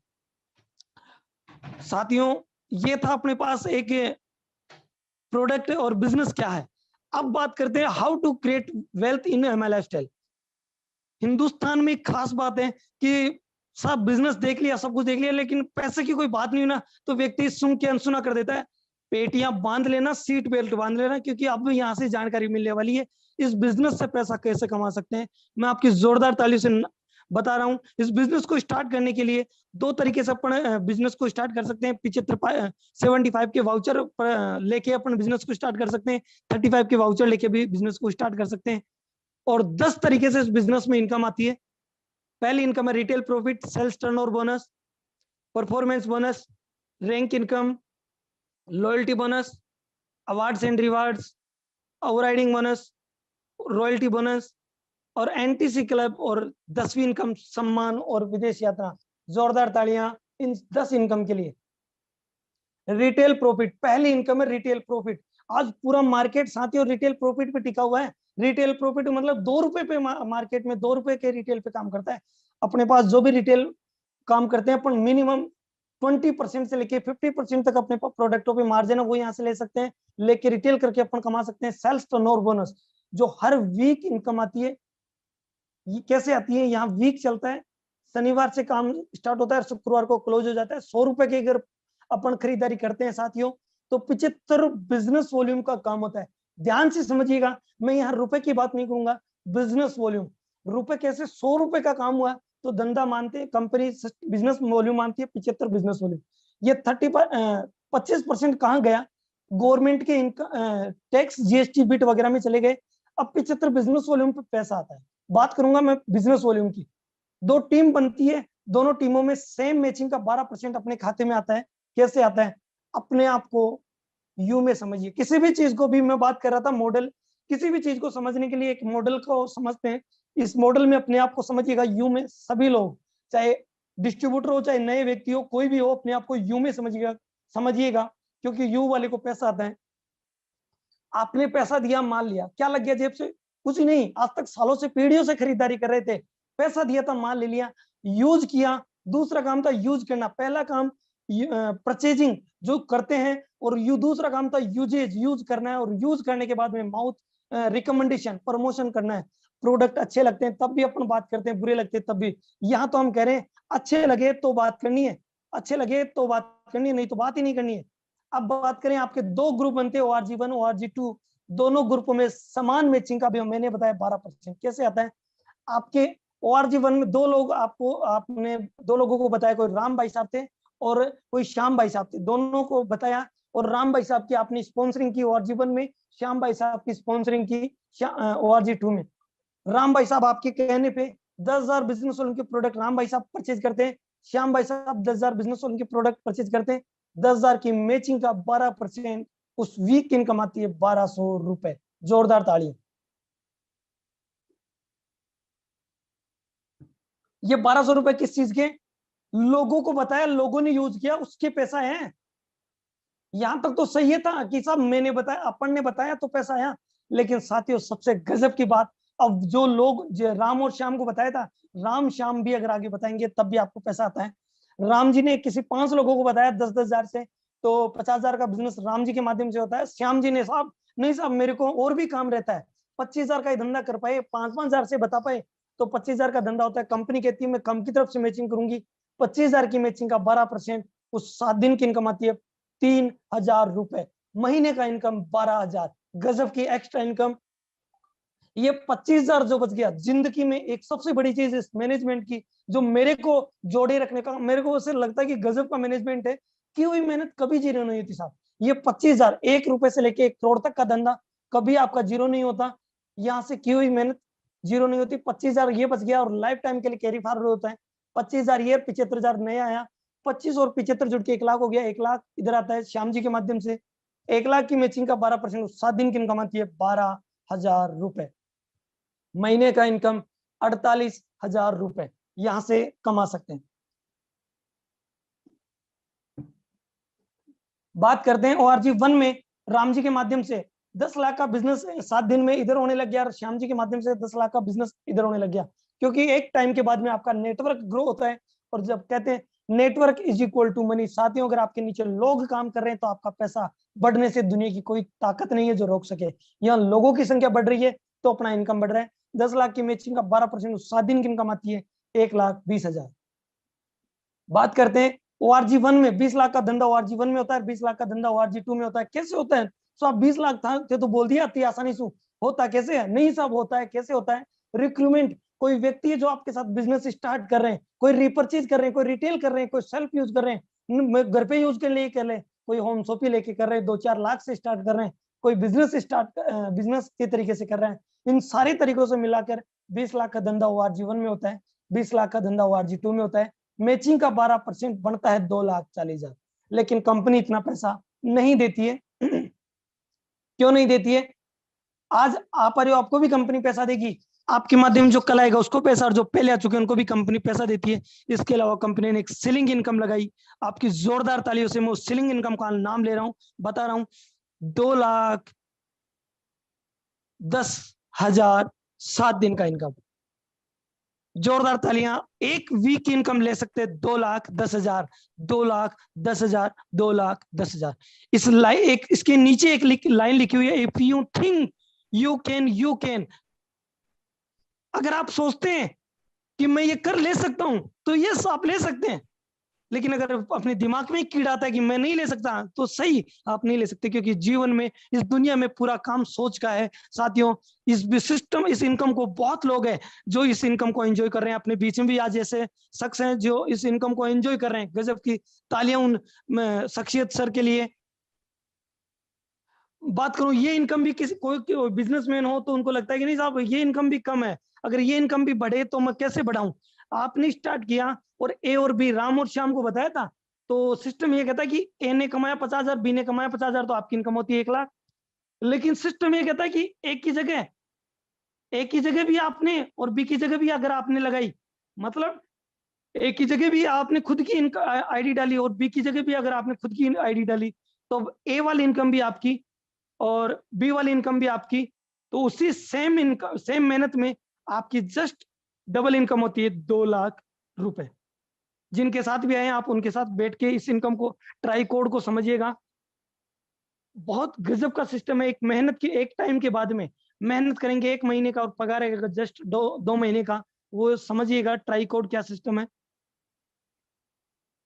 Speaker 1: साथियों, ये था अपने पास एक प्रोडक्ट और बिजनेस क्या है। अब बात करते हैं how to create wealth in MI lifestyle. Hindustan में एक खास बात है कि सब बिजनेस देख लिया, सब कुछ देख लिया, लेकिन पैसे की कोई बात नहीं हुई ना तो व्यक्ति सुन के अनसुना कर देता है। पेटियां बांध लेना, सीट बेल्ट बांध लेना, क्योंकि अब यहाँ से जानकारी मिलने वाली है इस बिजनेस से पैसा कैसे कमा सकते हैं। मैं आपकी जोरदार ताली से बता रहा हूं, इस बिजनेस को स्टार्ट करने के लिए 2 तरीके से अपन बिजनेस को स्टार्ट कर सकते हैं। 75 के वाउचर लेके अपन बिजनेस को स्टार्ट कर सकते हैं। 35 के वाउचर लेके भी बिजनेस को स्टार्ट कर सकते हैं। और 10 तरीके से इस बिजनेस में इनकम आती है। पहली इनकम है retail profit, sales turnover bonus, performance bonus, rank income, loyalty bonus, awards and rewards, overriding bonus, royalty bonus और NTC क्लब। और 10वीं इनकम सम्मान और विदेश यात्रा। जोरदार तालियां इन 10 इनकम के लिए। रिटेल प्रॉफिट, पहली इनकम है रिटेल प्रॉफिट। आज पूरा मार्केट साथियों रिटेल प्रॉफिट पे टिका हुआ है। रिटेल प्रॉफिट मतलब 2 रुपए पे मार्केट में 2 रुपए के रिटेल पे काम करता है। अपने पास जो भी रिटेल काम करते हैं अपन, मिनिमम 20% से लेके 50% तक अपने प्रोडक्टों पे मार्जिन है वो यहाँ से ले सकते हैं, लेके रिटेल करके अपन कमा सकते हैं। सेल्स टर्नओवर बोनस, जो हर वीक इनकम आती है। ये कैसे आती है? यहाँ वीक चलता है, शनिवार से काम स्टार्ट होता है, शुक्रवार को क्लोज हो जाता है। 100 रुपए की अगर अपन खरीदारी करते हैं साथियों, तो 75 बिजनेस वॉल्यूम का काम होता है। ध्यान से समझिएगा, मैं यहाँ रुपए की बात नहीं करूंगा, बिजनेस वॉल्यूम। रुपए कैसे? 100 रुपए का काम हुआ तो धंधा मानते हैं, कंपनी बिजनेस वॉल्यूम मानती है 75 बिजनेस वॉल्यूम। ये 25% कहाँ गया? गवर्नमेंट के टैक्स, GST बिट वगैरह में चले गए। अब 75 बिजनेस वॉल्यूम पे पैसा आता है। बात करूंगा मैं बिजनेस वॉल्यूम की। 2 टीम बनती है, दोनों टीमों में सेम मैचिंग का 12% अपने खाते में आता है। कैसे आता है? अपने आप को यू में समझिए। किसी भी चीज को भी मैं बात कर रहा था मॉडल, किसी भी चीज को समझने के लिए एक मॉडल को समझते हैं। इस मॉडल में अपने आप को समझिएगा यू में। सभी लोग, चाहे डिस्ट्रीब्यूटर हो चाहे नए व्यक्ति हो, कोई भी हो, अपने आप को यू में समझिएगा, क्योंकि यू वाले को पैसा आता है। आपने पैसा दिया, मान लिया, क्या लग गया जेब से? कुछ नहीं। आज तक सालों से, पीढ़ियों से खरीदारी कर रहे थे, पैसा दिया था, माल ले लिया, यूज किया। दूसरा काम था यूज करना। पहला काम परचेजिंग जो करते हैं, और दूसरा काम था यूजेज, यूज करना है, और यूज करने के बाद में माउथ रिकमेंडेशन, प्रमोशन करना है। प्रोडक्ट अच्छे लगते हैं तब भी अपन बात करते हैं, बुरे लगते हैं तब भी। यहाँ तो हम कह रहे हैं अच्छे लगे तो बात करनी है, अच्छे लगे तो बात करनी है, नहीं तो बात ही नहीं करनी है। अब बात करें, आपके दो ग्रुप बनते हैं, ORG1 ORG2। दोनों ग्रुपों में समान मैचिंग का भी मैंने बताया 12%। कैसे आता है? आपके ORG1 में दो लोग, आपने दो लोगों को बताया, कोई राम भाई साहब थे और कोई श्याम भाई साहब थे, दोनों को बताया। और राम भाई साहब की आपने स्पॉन्सरिंग की ORG1 में, श्याम भाई साहब की स्पॉन्सरिंग की ORG2 में। राम भाई साहब आपके कहने पे 10,000 बिजनेस वालों के प्रोडक्ट राम भाई साहब परचेज करते हैं, श्याम भाई साहब 10,000 बिजनेस वालों के प्रोडक्ट परचेज करते हैं। 10,000 की मैचिंग का 12%, उस वीक की इनकम आती है 1,200 रुपए। जोरदार ताली। ये 1,200 रुपए किस चीज के? लोगों को बताया, लोगों ने यूज किया, उसके पैसा है। यहां तक तो सही है था कि साहब मैंने बताया, अपन ने बताया तो पैसा आया। लेकिन साथियों, सबसे गजब की बात, अब जो लोग जो राम और श्याम को बताया था, राम श्याम भी अगर आगे बताएंगे तब भी आपको पैसा आता है। राम जी ने किसी 5 लोगों को बताया 10-10 हजार से, तो 50,000 का बिजनेस राम जी के माध्यम से होता है। श्याम जी ने, साहब नहीं साहब मेरे को और भी काम रहता है, 25,000 का ही धंधा कर पाए, 5-5 हजार से बता पाए तो 25,000 का धंधा होता है। कंपनी कहती है मैं कम की तरफ से मैचिंग करूंगी, 25,000 की मैचिंग का 12%, उस 7 दिन की इनकम आती है 3,000 रुपए। महीने का इनकम 12,000। गजब की एक्स्ट्रा इनकम। ये 25,000 जो बच गया, जिंदगी में एक सबसे बड़ी चीज इस मैनेजमेंट की, जो मेरे को जोड़े रखने का, मेरे को उसे लगता है कि गजब का मैनेजमेंट है, की हुई मेहनत कभी जीरो नहीं होती साहब। ये 25,000, 1 रुपए से लेके 1 करोड़ तक का धंधा कभी आपका जीरो नहीं होता। यहाँ से की हुई मेहनत जीरो नहीं होती। 25,000 ये बच गया, और लाइफ टाइम के लिए कैरी फॉरवर्ड होता है। 25,000 ये, 75,000 नया आया, 25 और 75 जुड़ के 1 लाख हो गया। 1 लाख इधर आता है श्याम जी के माध्यम से। 1 लाख की मैचिंग का 12%, 7 दिन की इनकम आती है 12,000 रुपए। महीने का इनकम 48,000 रुपए यहां से कमा सकते हैं। बात करते हैं ORG1 में, राम जी के माध्यम से 10 लाख का बिजनेस 7 दिन में इधर होने लग गया, और श्याम जी के माध्यम से 10 लाख का बिजनेस इधर होने लग गया। क्योंकि एक टाइम के बाद में आपका नेटवर्क ग्रो होता है, और जब कहते हैं network is equal to money, साथियों अगर आपके नीचे लोग काम कर रहे हैं तो आपका पैसा बढ़ने से दुनिया की कोई ताकत नहीं है जो रोक सके। यहाँ लोगों की संख्या बढ़ रही है तो अपना इनकम बढ़ रहा है। 10 लाख की मैचिंग का 12%, 7 दिन की इनकम आती है 1,20,000। बात करते हैं ORG1 में, 20 लाख का धंधा ORG1 में होता है, 20 लाख का धंधा ORG2 में होता है। कैसे होता है? तो आप 20 लाख थे तो बोल दिया अति आसानी से, होता कैसे है? नहीं साहब, होता है। कैसे होता है? रिक्रूटमेंट। कोई व्यक्ति है जो आपके साथ बिजनेस स्टार्ट कर रहे हैं, कोई रिपर्चेज कर रहे हैं, कोई रिटेल कर रहे हैं, कोई सेल्फ यूज कर रहे हैं, घर पे यूज के लिए कर रहे हैं, कोई होम शॉप ही लेके कर रहे हैं, 2-4 लाख से स्टार्ट कर रहे हैं, कोई बिजनेस के तरीके से कर रहे हैं। इन सारे तरीकों से मिलाकर 20 लाख का धंधा ORG1 में होता है, 20 लाख का धंधा ORG2 में होता है। मैचिंग का 12% बनता है 2,40,000। लेकिन कंपनी इतना पैसा नहीं देती है। क्यों नहीं देती है? आज आप आ रहे हो, आपको भी कंपनी पैसा देगी, आपके माध्यम जो कल आएगा उसको पैसा, और जो पहले आ चुके हैं उनको भी कंपनी पैसा देती है। इसके अलावा कंपनी ने एक सीलिंग इनकम लगाई, आपकी जोरदार तालियों से मैं उस सीलिंग इनकम का नाम ले रहा हूं, बता रहा हूं, 2,10,000 7 दिन का इनकम। जोरदार तालियां। एक वीक की इनकम ले सकते हैं 2,10,000, 2,10,000, 2,10,000। इस लाइन, एक इसके नीचे एक लाइन लिखी हुई है, if you think you can, you can. अगर आप सोचते हैं कि मैं ये कर ले सकता हूं तो यस आप ले सकते हैं। लेकिन अगर अपने दिमाग में कीड़ा आता है कि मैं नहीं ले सकता, तो सही, आप नहीं ले सकते। क्योंकि जीवन में, इस दुनिया में पूरा काम सोच का है साथियों। इस सिस्टम, इस इनकम को, बहुत लोग हैं जो इस इनकम को एंजॉय कर रहे हैं। अपने बीच में भी आज ऐसे शख्स हैं जो इस इनकम को एंजॉय कर रहे हैं। गजब की तालियां उन शख्सियत सर के लिए। बात करूं, ये इनकम भी किसी, कोई बिजनेसमैन हो तो उनको लगता है कि नहीं साहब ये इनकम भी कम है, अगर ये इनकम भी बढ़े तो मैं कैसे बढ़ाऊं। आपने स्टार्ट किया और ए और बी, राम और श्याम को बताया था, तो सिस्टम ये कहता है कि ए ने कमाया 50,000, बी ने कमाया 50,000, तो आपकी इनकम होती है 1 लाख। लेकिन सिस्टम ये कहता है कि एक की जगह भी आपने और बी की जगह भी अगर आपने लगाई, मतलब ए की जगह भी आपने खुद की आईडी डाली और बी की जगह भी अगर आपने खुद की आईडी डाली, तो ए वाली इनकम भी आपकी और बी वाली इनकम भी आपकी। तो उसी सेम इनकम, सेम मेहनत में आपकी जस्ट डबल इनकम होती है 2 लाख रुपए। जिनके साथ भी आए आप उनके साथ बैठ के इस इनकम को, ट्राई कोड को समझिएगा। बहुत गजब का सिस्टम है। एक मेहनत की, एक टाइम के बाद में मेहनत करेंगे 1 महीने का और पगार आएगा जस्ट 2 महीने का। वो समझिएगा ट्राई कोड क्या सिस्टम है।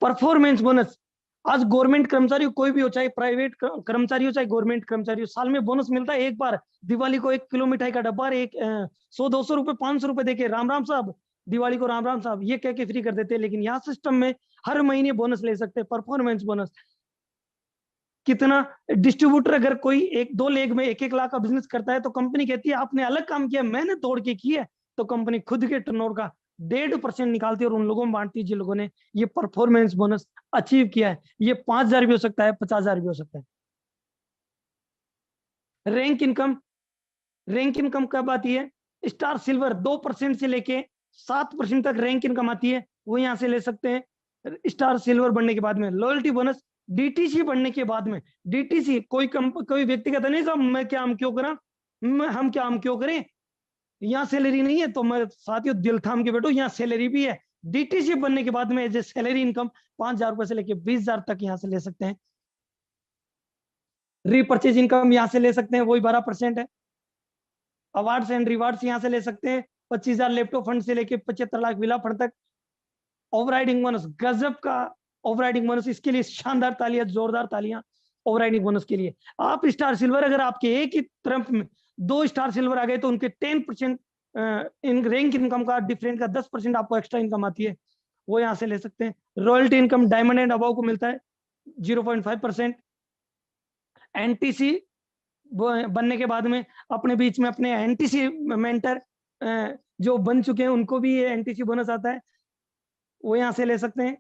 Speaker 1: परफॉर्मेंस बोनस, आज गवर्नमेंट कर्मचारी कोई भी हो, चाहे प्राइवेट कर्मचारी हो चाहे गवर्नमेंट कर्मचारी हो, साल में बोनस मिलता है एक बार। दिवाली को 1 किलो मिठाई का डब्बा, एक 100-200 रुपए 500 रुपए देके राम राम साहब, दिवाली को राम राम साहब, ये कह के फ्री कर देते हैं। लेकिन यहाँ सिस्टम में हर महीने बोनस ले सकते हैं, परफॉर्मेंस बोनस। कितना डिस्ट्रीब्यूटर अगर कोई 1-2 लेग में 1-1 लाख का बिजनेस करता है तो कंपनी कहती है आपने अलग काम किया, मैंने तोड़ के किया, तो कंपनी खुद के टर्नओवर का 1.5% निकालती है और उन लोगों में बांटती है जिन लोगों ने ये परफॉर्मेंस बोनस अचीव किया है। ये 5,000 भी हो सकता है, 50,000 भी हो सकता है। रैंक इनकम, रैंक इनकम कब आती है? स्टार सिल्वर 2% से लेके 7% तक रैंक इनकम आती है, वो यहाँ से ले सकते हैं स्टार सिल्वर बनने के बाद में। लॉयल्टी बोनस डीटीसी बनने के बाद में। डीटीसी कोई व्यक्ति कहता नहीं साहब मैं क्या हम क्यों करा, हम क्या हम क्यों करें, यहाँ सैलरी नहीं है, तो मैं साथियों दिल थाम के बैठो, यहाँ सैलरी भी है। डीटीसी बनने के बाद में एज ए सैलरी इनकम 5,000 रुपए से लेके 20,000 तक यहाँ से ले सकते हैं। रीपर्चेज इनकम यहाँ से ले सकते हैं, वही 12% है। अवार्ड्स एंड रिवार्ड्स यहाँ से ले सकते हैं, 25,000 लैपटॉप फंड से लेके 75 लाख विला फंड तक। ओवरराइडिंग बोनस, गजब का ओवरराइडिंग बोनस, इसके लिए शानदार तालियां, जोरदार तालियां ओवरराइडिंग बोनस के लिए। आप स्टार सिल्वर अगर आपके एक ही तरफ में 2 स्टार सिल्वर आ गए तो उनके 10% इन रैंक इनकम का डिफरेंट का 10% आपको एक्स्ट्रा इनकम आती है, वो यहाँ से ले सकते हैं। Royalty income diamond and above को मिलता है 0.5%। एनटीसी बनने के बाद में अपने बीच में अपने एनटीसी मेंटर जो बन चुके हैं उनको भी ये एनटीसी बोनस आता है, वो यहाँ से ले सकते हैं।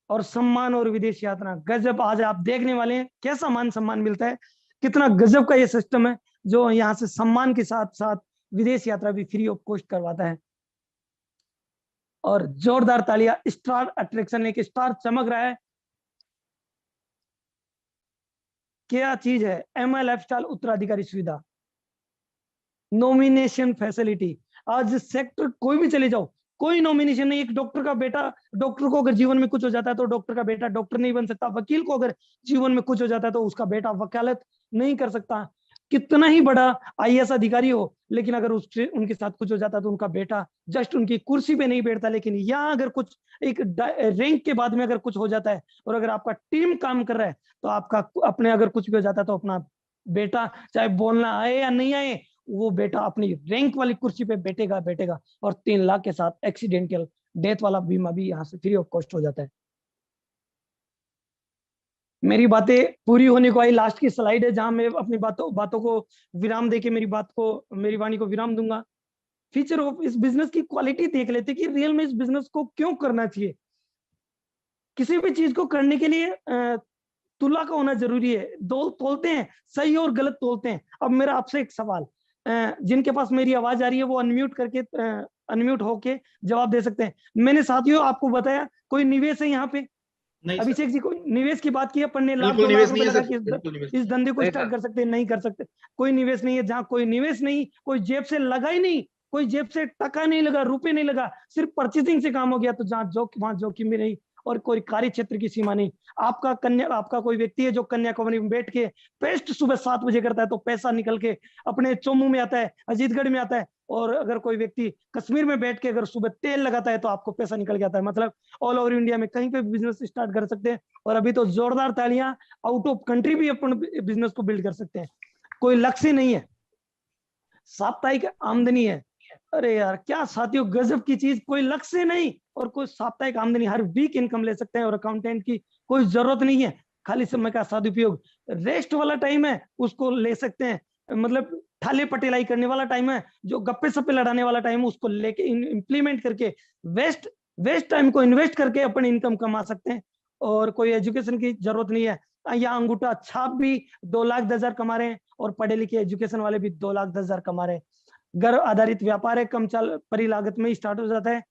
Speaker 1: और सम्मान और विदेश यात्रा, गजब, आज आप देखने वाले हैं कैसा मान सम्मान मिलता है, कितना गजब का ये सिस्टम है जो यहाँ से सम्मान के साथ साथ विदेश यात्रा भी फ्री ऑफ कॉस्ट करवाता है। और जोरदार तालियां, स्टार अट्रैक्शन, एक स्टार चमक रहा है, क्या चीज है? एमआई लाइफस्टाइल उत्तराधिकारी सुविधा, नॉमिनेशन फैसिलिटी। आज सेक्टर कोई भी चले जाओ, कोई नॉमिनेशन नहीं। एक डॉक्टर का बेटा, डॉक्टर को अगर जीवन में कुछ हो जाता है तो डॉक्टर का बेटा डॉक्टर नहीं बन सकता। वकील को अगर जीवन में कुछ हो जाता है तो उसका बेटा वकालत नहीं कर सकता। कितना ही बड़ा आईएएस अधिकारी हो, लेकिन अगर उससे उनके साथ कुछ हो जाता है तो उनका बेटा जस्ट उनकी कुर्सी पे नहीं बैठता। लेकिन यहाँ अगर कुछ एक रैंक के बाद में अगर कुछ हो जाता है और अगर आपका टीम काम कर रहा है तो आपका अपने अगर कुछ भी हो जाता है तो अपना बेटा, चाहे बोलना आए या नहीं आए, वो बेटा अपनी रैंक वाली कुर्सी पे बैठेगा बैठेगा। और 3 लाख के साथ एक्सीडेंटल डेथ वाला बीमा भी यहाँ से फ्री ऑफ कॉस्ट हो जाता है। मेरी बातें पूरी होने को आई, लास्ट की स्लाइड है जहां मैं अपनी बातों को विराम देके मेरी वाणी को विराम दूंगा। फीचर ऑफ इस बिजनेस की क्वालिटी देख लेते कि रियल में इस बिजनेस को क्यों करना चाहिए। किसी भी चीज को करने के लिए तुला का होना जरूरी है, तोलते हैं, सही और गलत तोलते हैं। अब मेरा आपसे एक सवाल, जिनके पास मेरी आवाज आ रही है वो अनम्यूट होके जवाब दे सकते हैं। मैंने साथियों आपको बताया कोई निवेश है यहाँ पे? अभिषेक जी को निवेश की बात की, अपन ने लाख रुपए लगा के इस धंधे को स्टार्ट कर सकते हैं? नहीं कर सकते, कोई निवेश नहीं है। जहाँ कोई निवेश नहीं, कोई जेब से लगा ही नहीं, कोई जेब से टका नहीं लगा, रुपए नहीं लगा, सिर्फ परचेसिंग से काम हो गया, तो जहाँ वहां जोखिम भी नहीं और कोई कार्य क्षेत्र की सीमा नहीं। आपका कोई व्यक्ति है जो कन्याकुमारी में बैठ के पेस्ट सुबह 7 बजे करता है तो पैसा निकल के अपने चोमू में आता है, अजीतगढ़ में आता है। और अगर कोई व्यक्ति कश्मीर में बैठ के अगर सुबह तेल लगाता है तो आपको पैसा निकल के आता है। मतलब ऑल ओवर इंडिया में कहीं पे बिजनेस स्टार्ट कर सकते हैं। और अभी तो जोरदार तालियां, आउट ऑफ कंट्री भी अपन बिजनेस को बिल्ड कर सकते हैं। कोई लक्ष्य नहीं है, साप्ताहिक आमदनी है। अरे यार क्या साथियों गजब की चीज, कोई लक्ष्य नहीं और कोई साप्ताहिक आमदनी, हर वीक इनकम ले सकते हैं। और अकाउंटेंट की कोई जरूरत नहीं है, खाली समय का सदुपयोग। रेस्ट वाला टाइम है उसको ले सकते हैं, मतलब ठाले पटेलाई करने वाला टाइम है, जो गप्पे सप्पे लड़ाने वाला टाइम है, उसको लेके इंप्लीमेंट करके वेस्ट टाइम को इन्वेस्ट करके अपन इनकम कमा सकते हैं। और कोई एजुकेशन की जरूरत नहीं है। यहाँ अंगूठा छाप भी 2,10,000 कमा रहे हैं और पढ़े लिखे एजुकेशन वाले भी 2,10,000 कमा रहे हैं। घर आधारित व्यापार है, कम चाल परिलागत में स्टार्ट हो जाता है।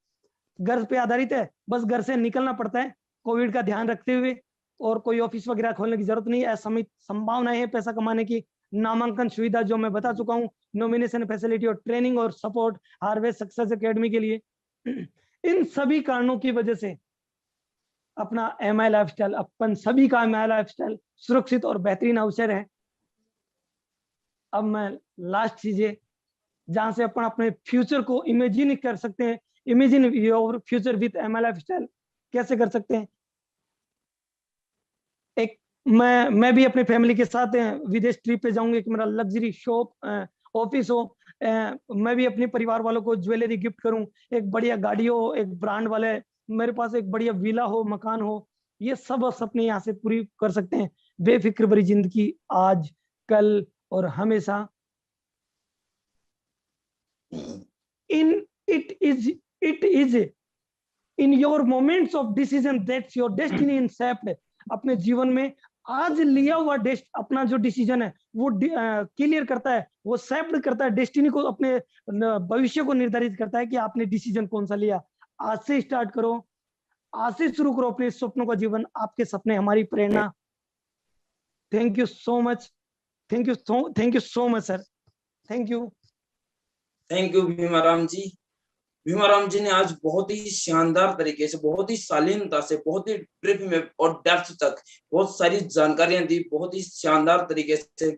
Speaker 1: घर पे आधारित है, बस घर से निकलना पड़ता है कोविड का ध्यान रखते हुए। और कोई ऑफिस वगैरह खोलने की जरूरत नहीं है। असीमित संभावनाएं है पैसा कमाने की। नामांकन सुविधा जो मैं बता चुका हूँ, नॉमिनेशन फैसिलिटी और ट्रेनिंग और सपोर्ट हार्वेस्ट सक्सेस एकेडमी के लिए। इन सभी कारणों की वजह से अपना MI लाइफस्टाइल, अपन सभी का MI लाइफस्टाइल सुरक्षित और बेहतरीन अवसर है। अब मैं लास्ट चीजें जहां से अपन अपने फ्यूचर को इमेजिन कर सकते हैं, imagine your future with MI lifestyle कैसे कर सकते हैं। एक मैं भी अपनी फैमिली के साथ विदेश ट्रिप पे जाऊंगा, कि मेरा लग्जरी शॉप ऑफिस हो, मैं भी अपने परिवार वालों को ज्वेलरी गिफ्ट करूं, एक बढ़िया गाड़ी हो, एक ब्रांड वाले, मेरे पास एक बढ़िया विला हो, मकान हो। ये सब सपने यहाँ से पूरी कर सकते हैं। बेफिक्र भरी जिंदगी आज, कल और हमेशा। It is in your moments of decision that's your destiny in shaped। अपने जीवन में आज लिया हुआ अपना जो डिसीजन है वो क्लियर करता है, वो शेप्ड करता है डेस्टिनी को, अपने भविष्य को निर्धारित करता है कि आपने डिसीजन कौन सा लिया। आज से स्टार्ट करो, आज से शुरू करो अपने सपनों का जीवन। आपके सपने हमारी प्रेरणा। Thank you so much, thank you so much sir, thank you.
Speaker 2: Thank you Bhimaram ji. Bhimaram ji ने आज बहुत ही शानदार तरीके से, बहुत ही शालीनता से, बहुत ही ट्रिप में और डेप्थ तक बहुत सारी जानकारियां दी, बहुत ही शानदार तरीके से।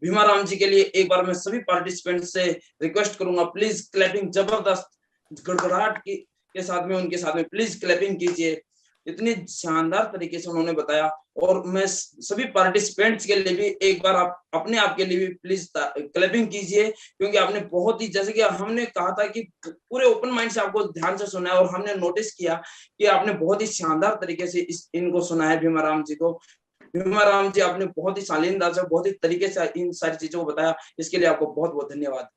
Speaker 2: भीमाराम जी के लिए एक बार मैं सभी पार्टिसिपेंट से रिक्वेस्ट करूंगा, प्लीज क्लैपिंग जबरदस्त गड़गड़ाहट के साथ में, उनके साथ में प्लीज क्लैपिंग कीजिए। इतनी शानदार तरीके से उन्होंने बताया। और मैं सभी पार्टिसिपेंट्स के लिए भी एक बार आप अपने आप के लिए भी प्लीज क्लैपिंग कीजिए, क्योंकि आपने बहुत ही, जैसे कि हमने कहा था कि पूरे ओपन माइंड से आपको ध्यान से सुना है, और हमने नोटिस किया कि आपने बहुत ही शानदार तरीके से इनको सुना है भीमाराम जी को। भीमाराम जी, आपने बहुत ही शालीनता से, बहुत ही तरीके से इन सारी चीजों को बताया, इसके लिए आपको बहुत बहुत धन्यवाद।